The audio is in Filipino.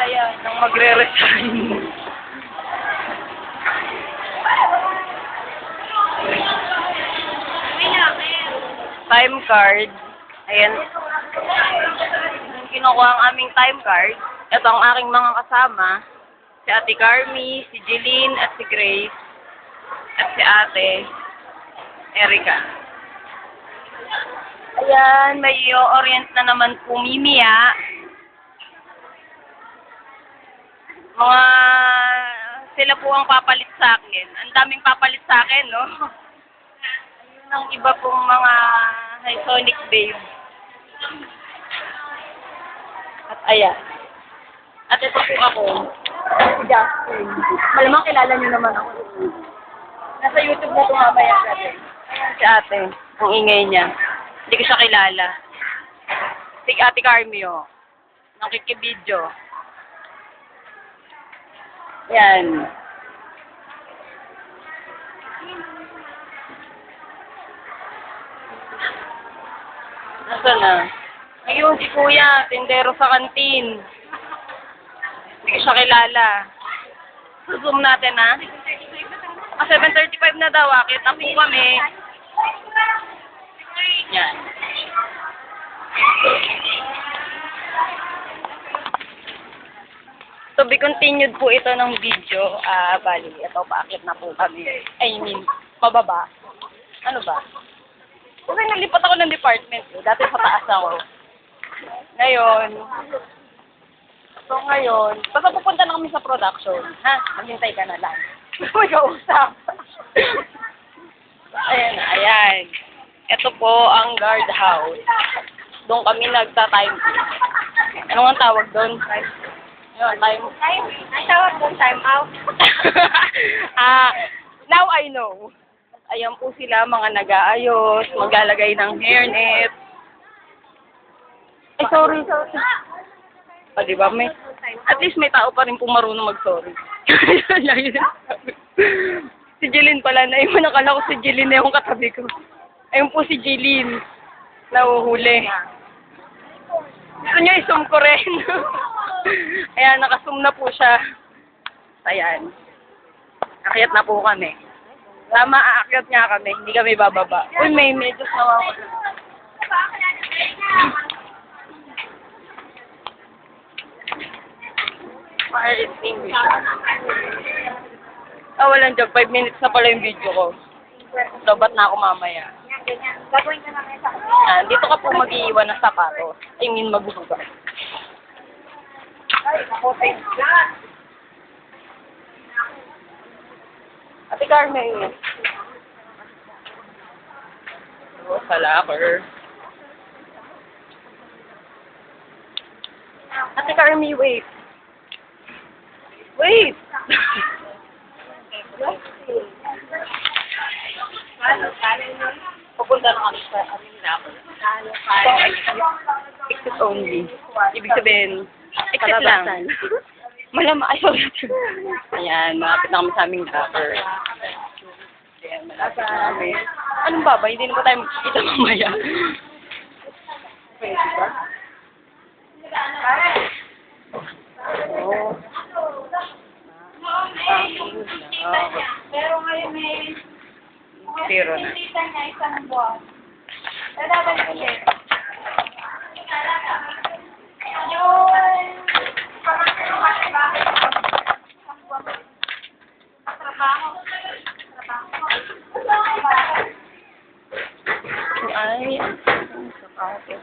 saya nang magre-resign. Time card. Ayan. Kinukuha ang aming time card. Ito ang aking mga kasama. Si Ate Carmi, si Jeline, at si Grace. At si Ate Erica. Ayan, may i-orient na naman po Mimia. Sila po ang papalit sa akin. Ang daming papalit sa akin, no? Ayun ang iba pong mga Sonic Babe. At ayan. At ito po ako. Si Justin. Malamang kilala niyo naman ako. Nasa YouTube na ito mamaya natin. Ayan si ate. Ang ingay niya. Hindi ko siya kilala. Si Ate Carmio. Nakikibidyo. Yan. Nasaan na? Ayun, si Kuya, tindero sa kantin. Hindi ko siya kilala. Zoom natin, ha? 7:35 na daw, akit na po kami. Yan. To be continued po ito ng video. Bali, ito, paakit na po kami. I mean, pababa. Ano ba? Kasi nalipat ako ng department. Dati sa taas ako. Ngayon, basta pupunta na kami sa production. Ha? Maghintay ka na lang. Mag-uusap. Ayan. Ito po ang guard house. Doon kami nagta-time. Ano ang tawag doon? Yun, time. Ang tawag doon, time out. Now I know. Ayan po sila, mga nag-aayos, maglalagay ng hairnet. Ay, sorry. Diba? At least may tao pa rin po marunong mag-sorry. Si Jeline pala, naiwan nakala ko si Jeline na yung katabi ko. Ayun po si Jeline. Nahuhuli. Gusto niya i-zoom ko rin. Ayan, nakasum na po siya. Ayan. Akyat na po kami. Tama, aakyat nga kami. Hindi kami bababa. Uy, may medyos nawawala. Fire extinguisher. Walang joke. 5 minutes na pala yung video ko. Dapat na ako mamaya. Ganyan. Gagawin ka namin sa Dito ka po mag-iiwan ng sapatos. I mean, maghuhugas. Ay, ako, thank God. Ate Carmen. Sa locker. Ate Carmen, wait. Wait! Papunta na kami sa aming locker. Exit only. Ibig sabihin, exit lang. Malamang, ay, sorry. Ayan, malapit na kami sa aming locker. Ayan, malapit na kami. Anong baba? Hindi na ba tayo magkikita mamaya? Pwede ba? Oo. Pero ngayon may... Zero na. Kita niya isang buwan. Dadagan ulit. Ay, ang sapatos.